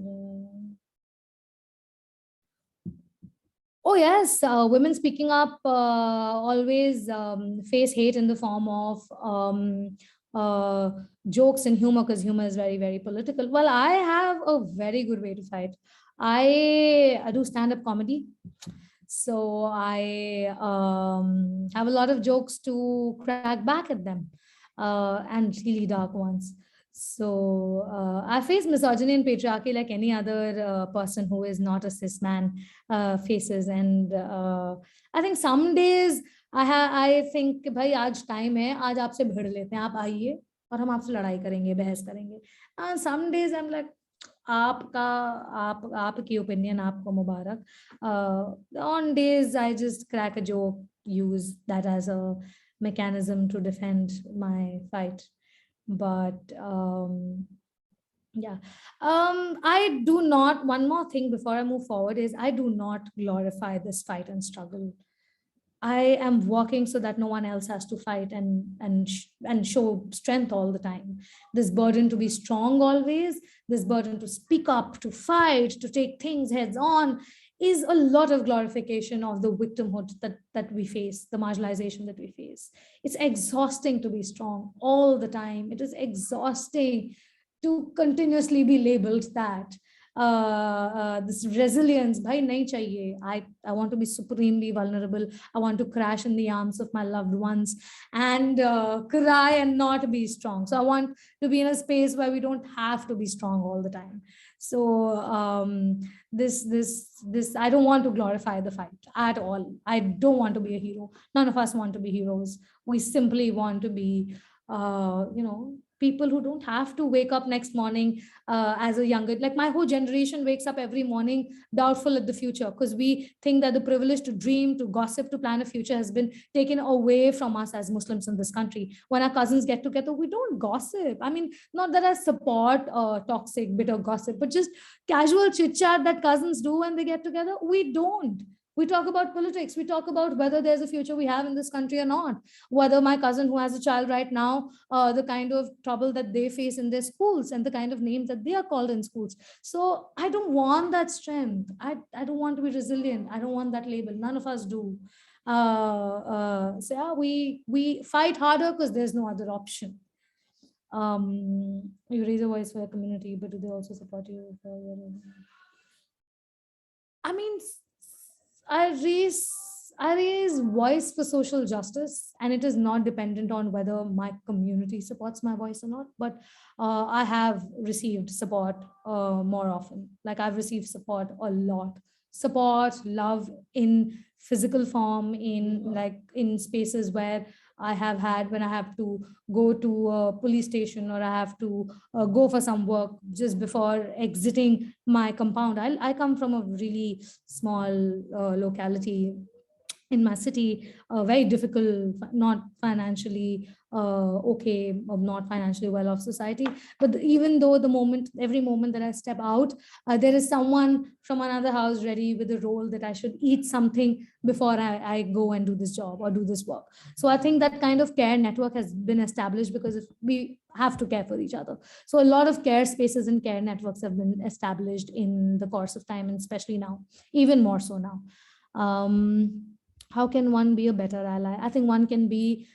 Oh yes, women speaking up always face hate in the form of jokes and humor, because humor is very political. Well, I have a very good way to fight. I do stand-up comedy. So I have a lot of jokes to crack back at them, and really dark ones. So I face misogyny and patriarchy like any other person who is not a cis man faces. And I think some days I think भाई आज time है, आज आपसे भिड़ लेते हैं, आप आइए और हम आपसे लड़ाई करेंगे, बहस करेंगे. And some days I'm like, आपकी opinion आपको मुबारक. On days I just crack a joke, use that as a mechanism to defend my fight. But yeah, I do not, one more thing before I move forward is I do not glorify this fight and struggle. I am working so that no one else has to fight and show strength all the time. This burden to be strong always, this burden to speak up, to fight, to take things heads on, is a lot of glorification of the victimhood that we face, the marginalization that we face. It's exhausting to be strong all the time. It is exhausting to continuously be labeled that. This resilience, bhai nahi chahiye. I want to be supremely vulnerable. I want to crash in the arms of my loved ones and cry and not be strong. So I want to be in a space where we don't have to be strong all the time. So this I don't want to glorify the fight at all. I don't want to be a hero. None of us want to be heroes. We simply want to be people who don't have to wake up next morning as a younger, like my whole generation wakes up every morning doubtful at the future, because we think that the privilege to dream, to gossip, to plan a future has been taken away from us as Muslims in this country. When our cousins get together, we don't gossip. I mean, not that I support toxic, bitter gossip, but just casual chit chat that cousins do when they get together. We don't. We talk about politics. We talk about whether there's a future we have in this country or not. Whether my cousin who has a child right now, the kind of trouble that they face in their schools and the kind of names that they are called in schools. So I don't want that strength. I don't want to be resilient. I don't want that label. None of us do. So yeah, we fight harder because there's no other option. You raise a voice for your community, but do they also support you for your... I mean, I raise voice for social justice, and it is not dependent on whether my community supports my voice or not. But I have received support more often. Like I've received support a lot. Support, love in physical form, in spaces where I have had, when I have to go to a police station or I have to go for some work just before exiting my compound. I come from a really small locality in my city, very difficult, not financially okay, or not financially well off society. But even though every moment that I step out, there is someone from another house ready with a role that I should eat something before I go and do this job or do this work. So I think that kind of care network has been established because if we have to care for each other. So a lot of care spaces and care networks have been established in the course of time, and especially now, even more so now. how can one be a better ally? I think one can be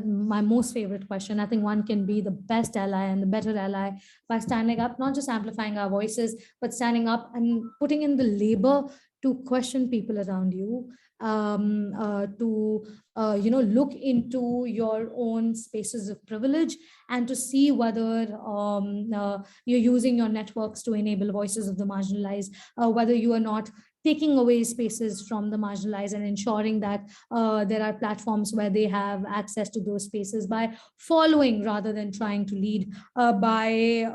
my most favorite question. I think one can be the best ally and the better ally by standing up, not just amplifying our voices, but standing up and putting in the labor to question people around you, to look into your own spaces of privilege and to see whether you're using your networks to enable voices of the marginalized, whether you are not taking away spaces from the marginalized and ensuring that there are platforms where they have access to those spaces by following rather than trying to lead, by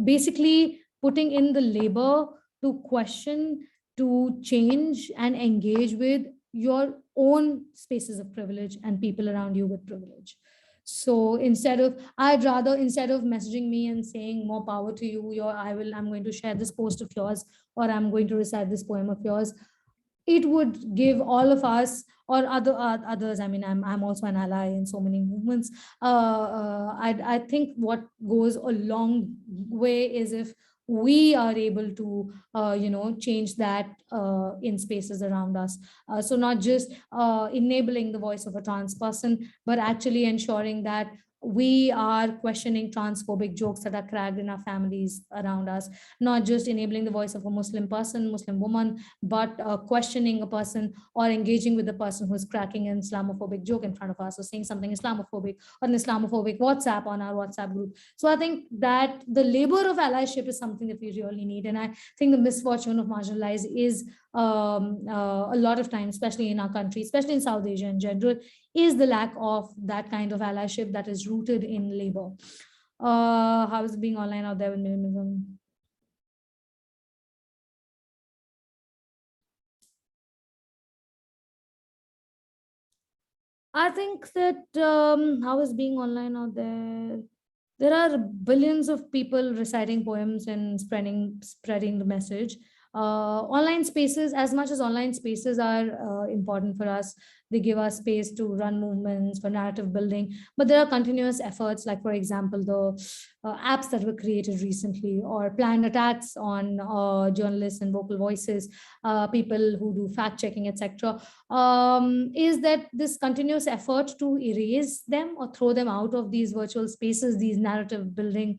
basically putting in the labor to question, to change and engage with your own spaces of privilege and people around you with privilege. So I'd rather, instead of messaging me and saying more power to you, I'm going to share this post of yours, or I'm going to recite this poem of yours, it would give all of us, or others, I mean, I'm also an ally in so many movements. I think what goes a long way is if we are able to change that in spaces around us. So not just enabling the voice of a trans person, but actually ensuring that we are questioning transphobic jokes that are cracked in our families around us, not just enabling the voice of a Muslim person, Muslim woman, but questioning a person or engaging with the person who's cracking an Islamophobic joke in front of us, or saying something Islamophobic on an Islamophobic WhatsApp on our WhatsApp group. So I think that the labor of allyship is something that we really need. And I think the misfortune of marginalized is a lot of times, especially in our country, especially in South Asia in general, is the lack of that kind of allyship that is rooted in labor. How is being online out there with minimalism? I think that how is being online out there? There are billions of people reciting poems and spreading the message. Online spaces, as much as online spaces are important for us, they give us space to run movements for narrative building, but there are continuous efforts, like for example the apps that were created recently, or planned attacks on journalists and vocal voices, people who do fact checking, etc. Is that this continuous effort to erase them or throw them out of these virtual spaces, these narrative building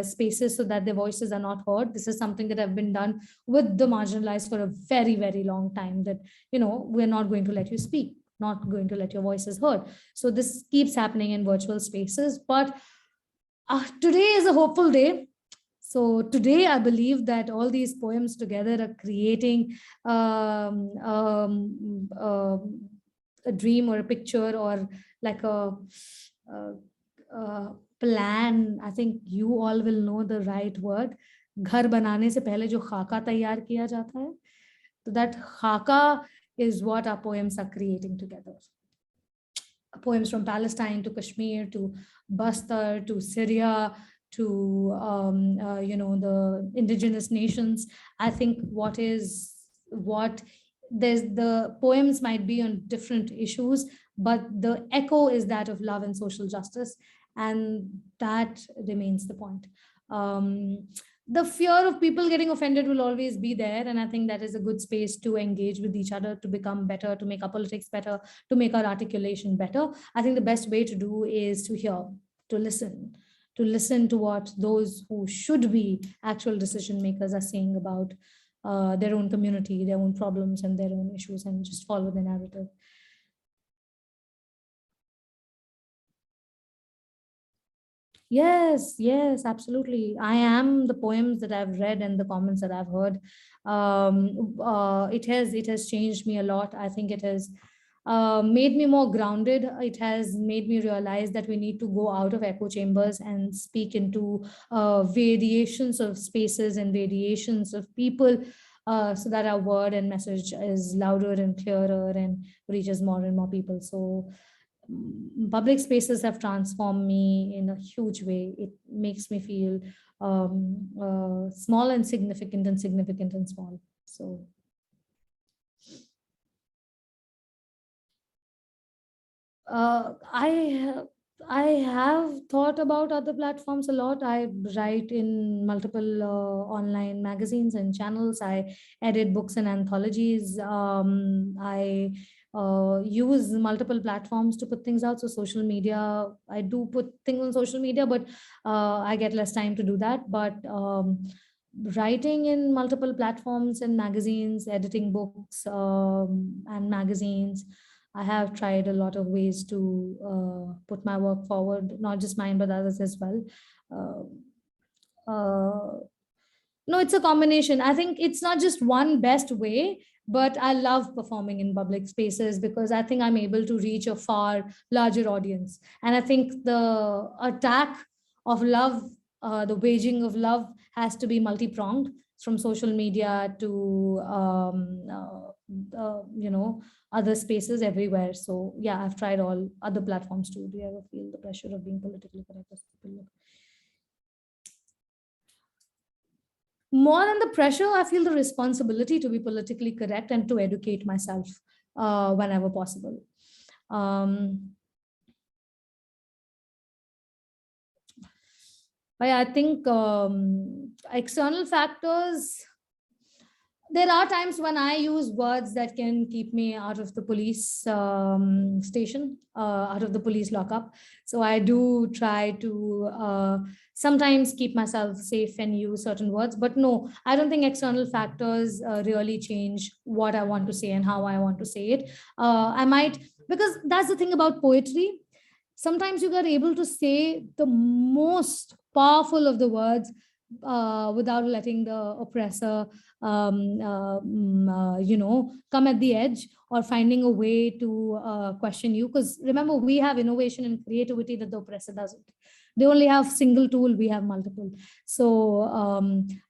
spaces, so that their voices are not heard. This is something that have been done with the marginalized for a very, very long time, that, we're not going to let you speak, not going to let your voices heard. So this keeps happening in virtual spaces. But today is a hopeful day. So today, I believe that all these poems together are creating a dream or a picture, or like a plan. I think you all will know the right word. घर बनाने से पहले जो खाका तैयार किया जाता है, so that khaka is what our poems are creating together. Poems from Palestine to Kashmir to Bastar to Syria to the indigenous nations. I think there's the poems might be on different issues, but the echo is that of love and social justice, and that remains the point. The fear of people getting offended will always be there, and I think that is a good space to engage with each other, to become better, to make our politics better, to make our articulation better. I think the best way to do is to hear, to listen to what those who should be actual decision makers are saying about their own community, their own problems and their own issues, and just follow the narrative. Yes, absolutely. I am the poems that I've read and the comments that I've heard. It has changed me a lot. I think it has made me more grounded. It has made me realize that we need to go out of echo chambers and speak into variations of spaces and variations of people, so that our word and message is louder and clearer and reaches more and more people. So public spaces have transformed me in a huge way. It makes me feel small and significant, and significant and small. So I I have thought about other platforms a lot. I write in multiple online magazines and channels. I edit books and anthologies. I use multiple platforms to put things out. So social media, I do put things on social media, but I get less time to do that. But writing in multiple platforms and magazines, editing books and magazines, I have tried a lot of ways to put my work forward, not just mine, but others as well. No, it's a combination. I think it's not just one best way, but I love performing in public spaces because I think I'm able to reach a far larger audience. And I think the attack of love, the waging of love has to be multi-pronged, from social media to other spaces everywhere. So yeah, I've tried all other platforms too. Do you ever feel the pressure of being politically correct as people look? More than the pressure, I feel the responsibility to be politically correct and to educate myself whenever possible. But I think external factors, there are times when I use words that can keep me out of the police station, out of the police lockup. So I do try to sometimes keep myself safe and use certain words. But no, I don't think external factors really change what I want to say and how I want to say it. I might, because that's the thing about poetry. Sometimes you are able to say the most powerful of the words without letting the oppressor come at the edge or finding a way to question you. Because remember, we have innovation and creativity that the oppressor doesn't. They only have single tool, we have multiple. So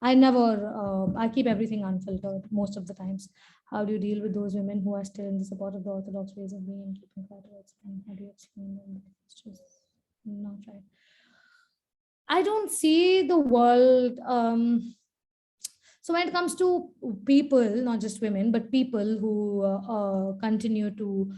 I keep everything unfiltered most of the times. How do you deal with those women who are still in the support of the orthodox ways of being and keeping quiet towards them? How do you explain them? It's just not right. I don't see the world. So when it comes to people, not just women, but people who continue to,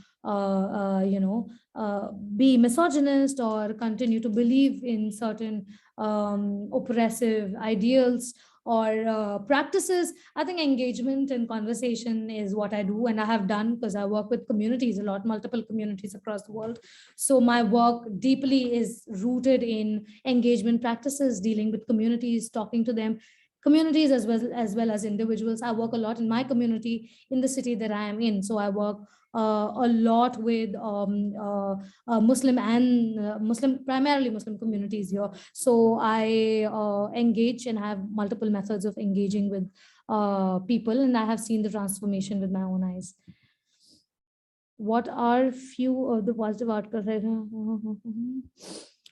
be misogynist or continue to believe in certain oppressive ideals or practices, I think engagement and conversation is what I do, and I have done because I work with communities a lot, multiple communities across the world. So my work deeply is rooted in engagement practices, dealing with communities, talking to them, communities as well as individuals. I work a lot in my community in the city that I am in. So I work a lot with Muslim and primarily Muslim communities here. So I engage and have multiple methods of engaging with people, and I have seen the transformation with my own eyes. What are few of the positive outcomes?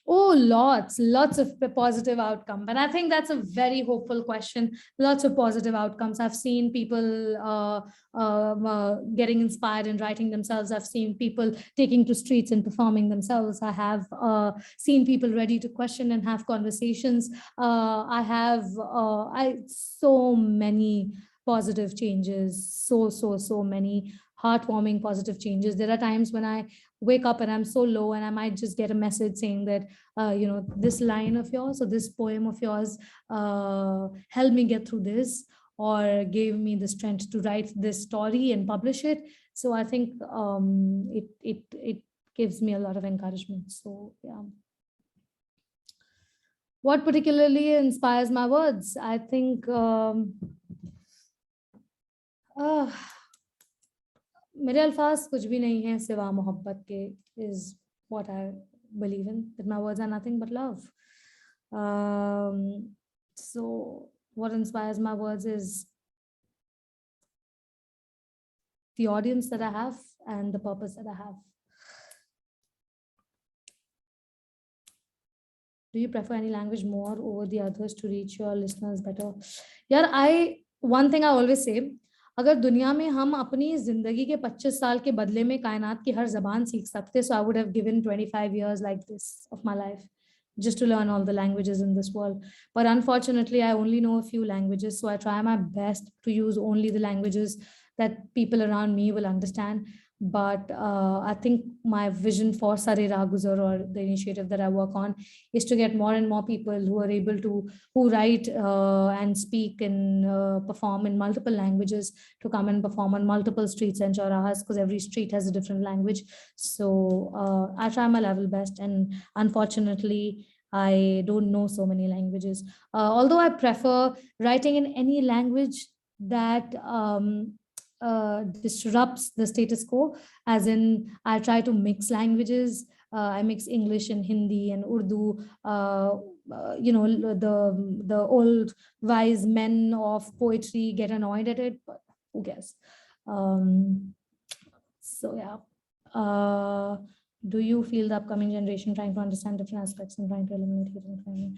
Oh, lots of positive outcome. And I think that's a very hopeful question. Lots of positive outcomes. I've seen people getting inspired and writing themselves. I've seen people taking to streets and performing themselves. I have seen people ready to question and have conversations. I have so many positive changes, so many heartwarming positive changes. There are times when I wake up and I'm so low and I might just get a message saying that, this line of yours or this poem of yours helped me get through this, or gave me the strength to write this story and publish it. So I think it gives me a lot of encouragement. So yeah. What particularly inspires my words? I think मेरे अल्फाज कुछ भी नहीं है सिवा मोहब्बत के is what I believe in, that my words are nothing but love. So what inspires my words is the audience that I have and the purpose that I have. Do you prefer any language more over the others to reach your listeners better? Yeah, one thing I always say, अगर दुनिया में हम अपनी जिंदगी के 25 साल के बदले में कायनात की हर जबान सीख सकते, so I would have given 25 years like this of my life just to learn all the languages in this world. But unfortunately, I only know a few languages, so I try my best to use only the languages that people around me will understand. But I think my vision for Sar-e-rahguzar, or the initiative that I work on, is to get more and more people who are able to, who write and speak and perform in multiple languages, to come and perform on multiple streets and chaurahas, because every street has a different language. So I try my level best, and unfortunately, I don't know so many languages. Although I prefer writing in any language that disrupts the status quo, as in I try to mix languages. I mix English and Hindi and Urdu. The old wise men of poetry get annoyed at it, but who cares? So yeah. Do you feel the upcoming generation trying to understand different aspects and trying to eliminate hidden crime?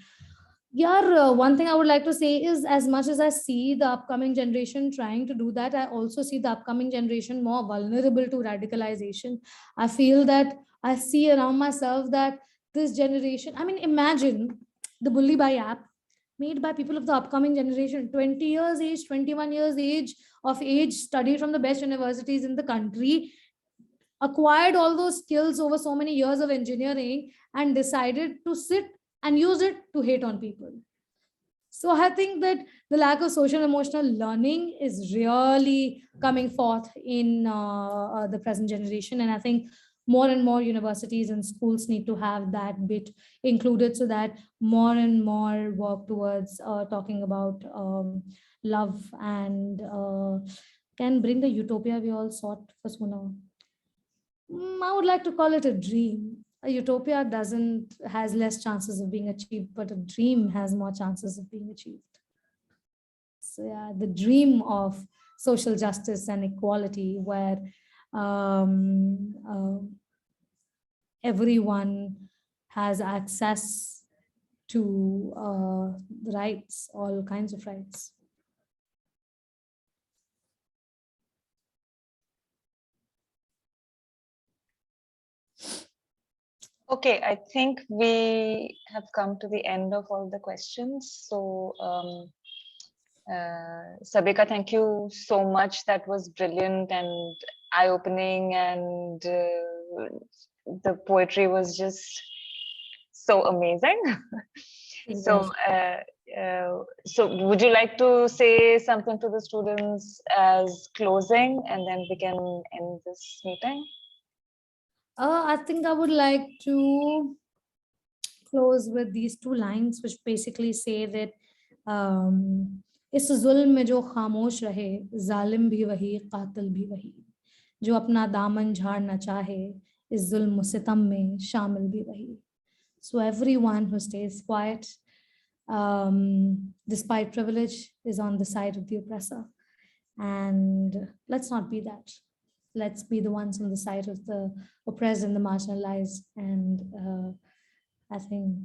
Yeah, one thing I would like to say is, as much as I see the upcoming generation trying to do that, I also see the upcoming generation more vulnerable to radicalization. I feel that I see around myself that this generation, I mean, imagine the Bully Bhai app made by people of the upcoming generation, 20 years age, 21 years age, studied from the best universities in the country, acquired all those skills over so many years of engineering, and decided to sit and use it to hate on people. So I think that the lack of social emotional learning is really coming forth in the present generation. And I think more and more universities and schools need to have that bit included, so that more and more work towards talking about love and can bring the utopia we all sought for sooner. I would like to call it a dream. A utopia has less chances of being achieved, but a dream has more chances of being achieved. So yeah, the dream of social justice and equality, where everyone has access to rights, all kinds of rights. Okay, I think we have come to the end of all the questions. So, Sabika, thank you so much. That was brilliant and eye-opening, and the poetry was just so amazing. So, so would you like to say something to the students as closing, and then we can end this meeting? I think I would like to close with these two lines, which basically say that इस जुल्म में जो खामोश रहे, जालिम भी वही, कातिल भी वही, जो अपना दामन झाड़ना चाहे, इस जुल्म सितम में शामिल भी वही. So everyone who stays quiet, despite privilege, is on the side of the oppressor. And let's not be that. Let's be the ones on the side of the oppressed and the marginalized. And I think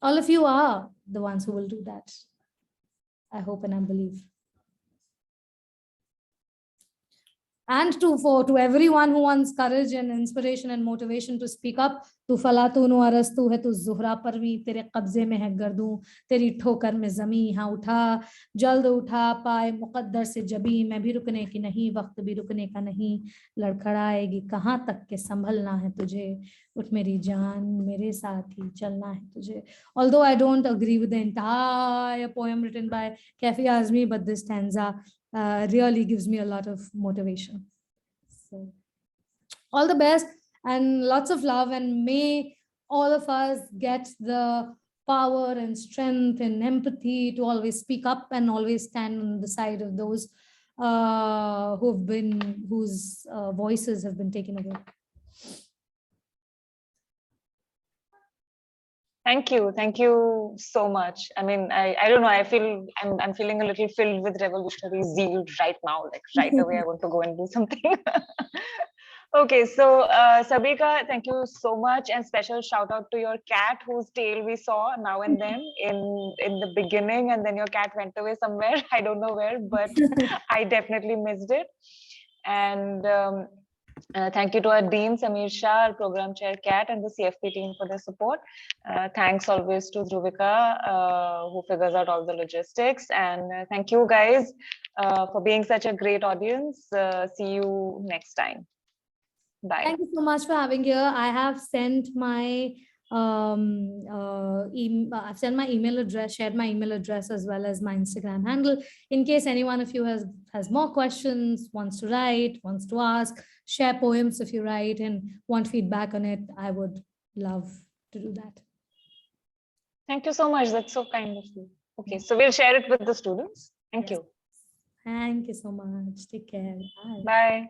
all of you are the ones who will do that. I hope and I believe. And to everyone who wants courage and inspiration and motivation to speak up, तू फलातून व अरस्तू है, तू ज़ुहरा परवी, तेरे कब्जे में है गर्दू, तेरी ठोकर में ज़मीं, हाँ उठा, जल्द उठा, पाए मुकद्दर से जबी, मैं भी रुकने की नहीं, वक्त भी रुकने का नहीं, लड़खड़ाएगी कहाँ तक के संभलना है तुझे, उठ मेरी जान, मेरे साथ ही चलना है तुझे. Although I don't agree with the entire poem written by Kafi Azmi, but this stanza really gives me a lot of motivation. So all the best and lots of love, and may all of us get the power and strength and empathy to always speak up and always stand on the side of those whose voices have been taken away. Thank you so much. I mean, I don't know, I feel I'm feeling a little filled with revolutionary zeal right now, like right away I want to go and do something. Okay, so Sabika, thank you so much, and special shout out to your cat whose tail we saw now and then in the beginning, and then your cat went away somewhere. I don't know where, but I definitely missed it. And thank you to our Dean, Samir Shah, our program chair, Kat, and the CFP team for their support. Thanks always to Dhruvika, who figures out all the logistics. And thank you guys for being such a great audience. See you next time. Bye. Thank you so much for having here. I have sent my I've sent my email address, shared my email address as well as my Instagram handle. In case any one of you has more questions, wants to write, wants to ask, share poems if you write and want feedback on it, I would love to do that. Thank you so much. That's so kind of you. Okay, so we'll share it with the students. Thank you. Thank you so much. Take care. Bye. Bye.